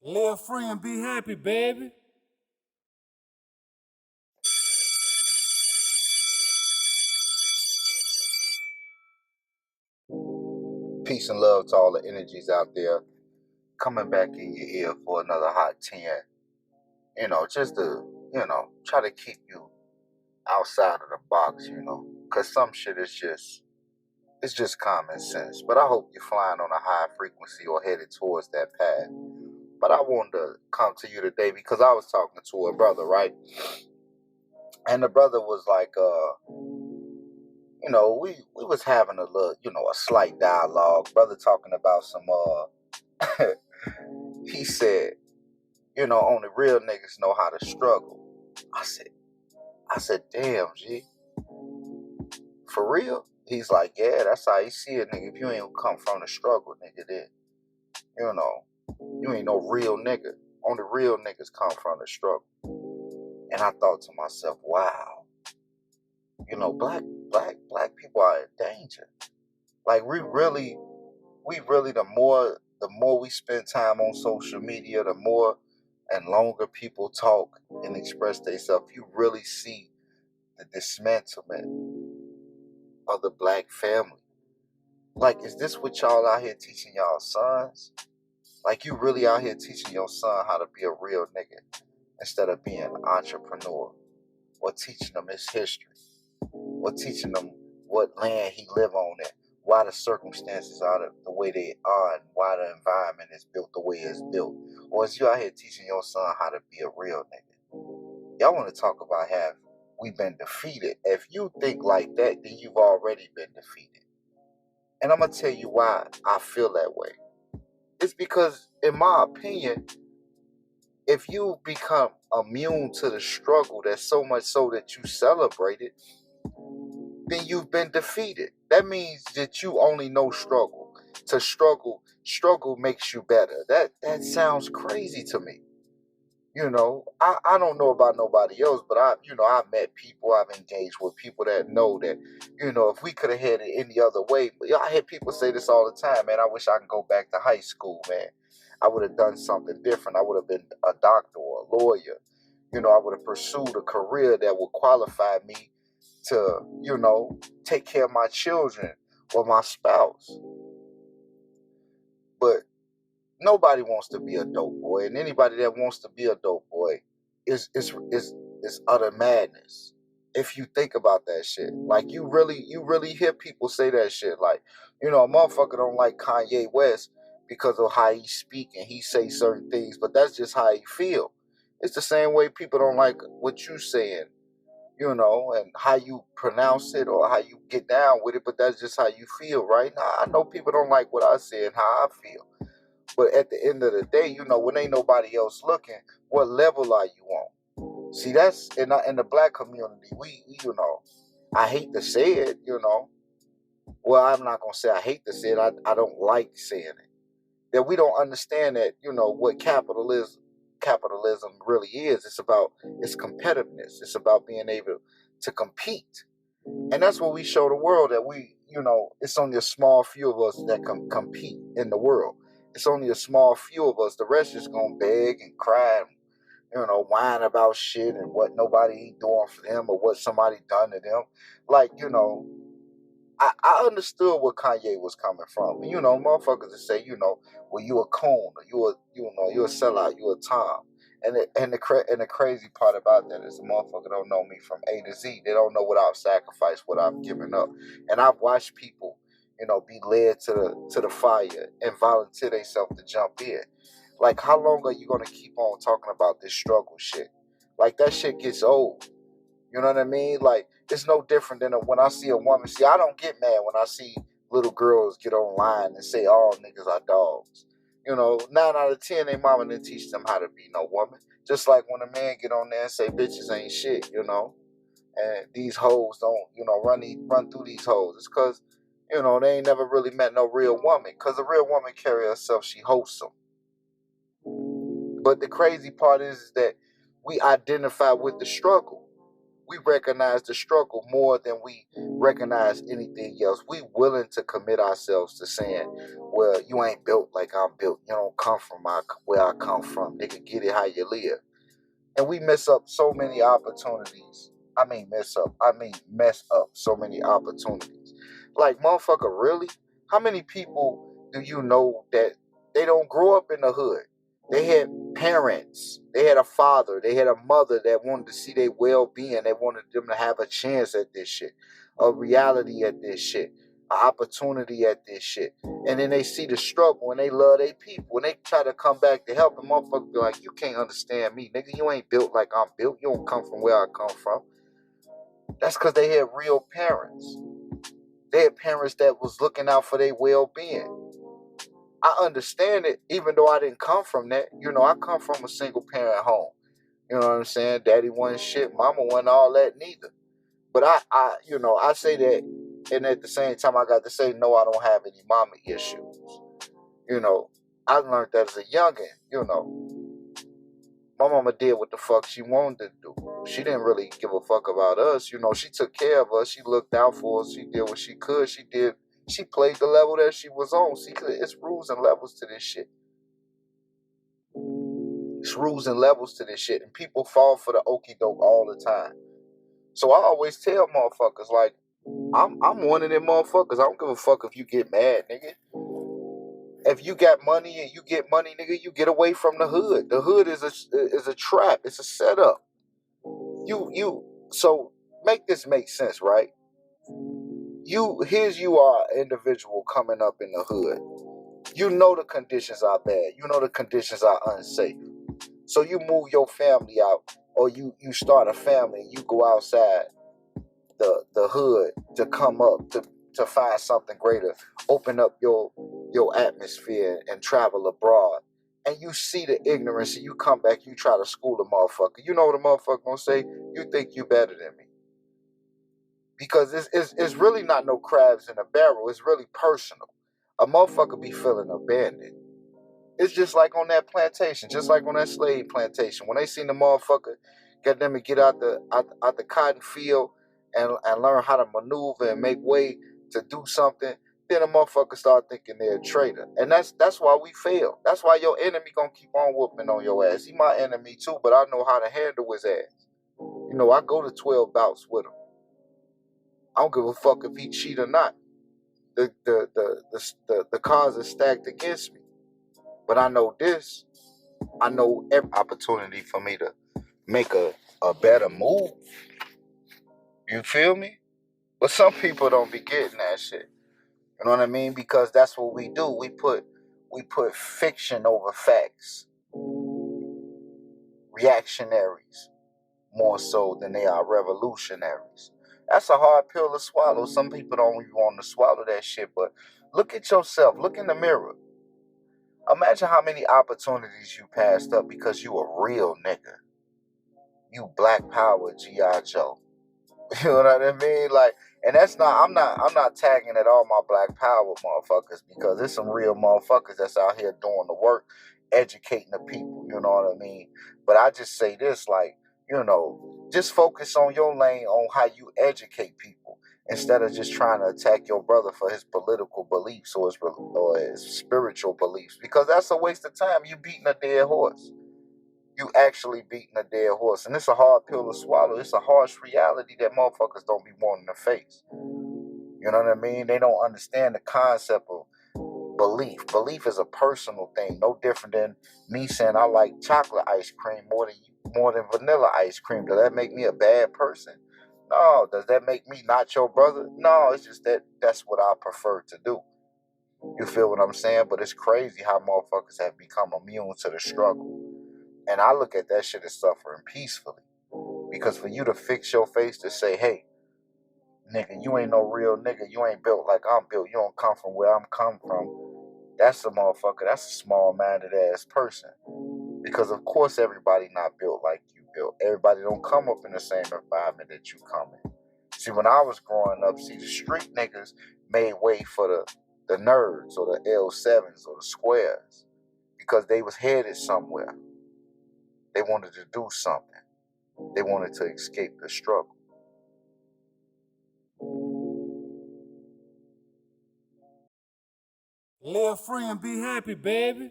Live free and be happy, baby. Peace and love to all the energies out there coming back in your ear for another hot 10. Just to, try to keep you outside of the box, because some shit is it's just common sense. But I hope you're flying on a high frequency or headed towards that path. But I wanted to come to you today because I was talking to a brother, right? And the brother was like, we was having a little, a slight dialogue. Brother talking about he said, only real niggas know how to struggle. I said, damn, G, for real? He's like, yeah, that's how he see it, nigga. If you ain't come from the struggle, nigga, then, you ain't no real nigga. Only real niggas come from the struggle. And I thought to myself, wow, black people are in danger. Like we really, the more we spend time on social media, the more and longer people talk and express themselves, you really see the dismantlement of the black family. Like, is this what y'all out here teaching y'all sons? Like, you really out here teaching your son how to be a real nigga instead of being an entrepreneur, or teaching them his history, or teaching them what land he live on and why the circumstances are the way they are and why the environment is built the way it's built. Or is you out here teaching your son how to be a real nigga? Y'all want to talk about have we been defeated? If you think like that, then you've already been defeated. And I'm going to tell you why I feel that way. It's because, in my opinion, if you become immune to the struggle, that's so much so that you celebrate it, then you've been defeated. That means that you only know struggle. To struggle makes you better. That sounds crazy to me. I don't know about nobody else, but I've met people, I've engaged with people that know that, if we could have had it any other way. But I hear people say this all the time, man. I wish I could go back to high school, man. I would have done something different. I would have been a doctor or a lawyer. I would have pursued a career that would qualify me to, take care of my children or my spouse. But nobody wants to be a dope boy, and anybody that wants to be a dope boy is utter madness. If you think about that shit, like you really hear people say that shit, like a motherfucker don't like Kanye West because of how he speak and he say certain things, but that's just how he feel. It's the same way people don't like what you saying, and how you pronounce it or how you get down with it, but that's just how you feel, right? Now, I know people don't like what I say and how I feel. But at the end of the day, when ain't nobody else looking, what level are you on? See, that's in the black community. I hate to say it, Well, I'm not going to say I hate to say it. I don't like saying it. That we don't understand that, what capitalism really is. It's competitiveness. It's about being able to compete. And that's what we show the world, that it's only a small few of us that can compete in the world. It's only a small few of us. The rest is going to beg and cry and, whine about shit and what nobody ain't doing for them or what somebody done to them. Like, I understood where Kanye was coming from. Motherfuckers that say, well, you a coon, or you a sellout, you a Tom. And the crazy part about that is the motherfucker don't know me from A to Z. They don't know what I've sacrificed, what I've given up. And I've watched people, be led to the fire and volunteer themselves to jump in. Like, how long are you gonna keep on talking about this struggle shit? Like, that shit gets old. You know what I mean? Like, it's no different than when I see a woman. See, I don't get mad when I see little girls get online and say all niggas are dogs. 9 out of 10, they mama didn't teach them how to be no woman. Just like when a man get on there and say bitches ain't shit, and these hoes don't, run through these hoes. It's because, they ain't never really met no real woman. Because a real woman carry herself, she wholesome. But the crazy part is that we identify with the struggle. We recognize the struggle more than we recognize anything else. We willing to commit ourselves to saying, well, you ain't built like I'm built. You don't come from where I come from. Nigga, get it how you live. And we mess up so many opportunities. Mess up so many opportunities. Like, motherfucker, really? How many people do you know that they don't grow up in the hood? They had parents. They had a father. They had a mother that wanted to see their well-being. They wanted them to have a chance at this shit, a reality at this shit, an opportunity at this shit. And then they see the struggle and they love their people. And they try to come back to help. And motherfuckers be like, you can't understand me, nigga. You ain't built like I'm built. You don't come from where I come from. That's because they had real parents. They had parents that was looking out for their well-being. I understand it, even though I didn't come from that. You know, I come from a single parent home. You know what I'm saying? Daddy wasn't shit, mama wasn't all that neither. But I say that, and at the same time, I got to say, no, I don't have any mama issues. You know, I learned that as a youngin', you know. My mama did what the fuck she wanted to do. She didn't really give a fuck about us. You know, she took care of us. She looked out for us. She did what she could. She played the level that she was on. See, it's rules and levels to this shit. It's rules and levels to this shit. And people fall for the okie doke all the time. So I always tell motherfuckers, like, I'm one of them motherfuckers. I don't give a fuck if you get mad, nigga. If you got money and you get money, nigga, you get away from the hood. The hood is a trap. It's a setup. So make this make sense, right? You are an individual coming up in the hood. You know the conditions are bad. You know the conditions are unsafe. So you move your family out, or you start a family and you go outside the hood to come up to find something greater, open up your atmosphere and travel abroad. And you see the ignorance and you come back, you try to school a motherfucker. You know what a motherfucker gonna say? You think you better than me. Because it's really not no crabs in a barrel. It's really personal. A motherfucker be feeling abandoned. It's just like on that plantation, just like on that slave plantation. When they seen the motherfucker get them to get out the cotton field and learn how to maneuver and make way to do something, then a motherfucker start thinking they're a traitor. And that's why we fail. That's why your enemy gonna keep on whooping on your ass. He my enemy too, but I know how to handle his ass. You know, I go to 12 bouts with him. I don't give a fuck if he cheat or not. The cards are stacked against me. But I know this. I know every opportunity for me to make a better move. You feel me? But some people don't be getting that shit. You know what I mean? Because that's what we do. We put fiction over facts. Reactionaries more so than they are revolutionaries. That's a hard pill to swallow. Some people don't even want to swallow that shit. But look at yourself. Look in the mirror. Imagine how many opportunities you passed up because you a real nigga. You Black Power G.I. Joe. You know what I mean? Like, and I'm not tagging at all my Black Power motherfuckers, because there's some real motherfuckers that's out here doing the work, educating the people, you know what I mean? But I just say this, like, you know, just focus on your lane, on how you educate people, instead of just trying to attack your brother for his political beliefs or his spiritual beliefs, because that's a waste of time. You beating a dead horse. You actually beating a dead horse. And it's a hard pill to swallow. It's a harsh reality that motherfuckers don't be wanting to face. You know what I mean? They don't understand the concept of belief. Belief is a personal thing, no different than me saying I like chocolate ice cream more than vanilla ice cream. Does that make me a bad person? No. Does that make me not your brother? No, it's just that's what I prefer to do. You feel what I'm saying? But it's crazy how motherfuckers have become immune to the struggle. And I look at that shit as suffering peacefully. Because for you to fix your face to say, hey, nigga, you ain't no real nigga. You ain't built like I'm built. You don't come from where I'm come from. That's a motherfucker. That's a small-minded ass person. Because of course everybody not built like you built. Everybody don't come up in the same environment that you come in. See, when I was growing up, the street niggas made way for the nerds or the L7s or the squares. Because they was headed somewhere. They wanted to do something. They wanted to escape the struggle. Live free and be happy, baby.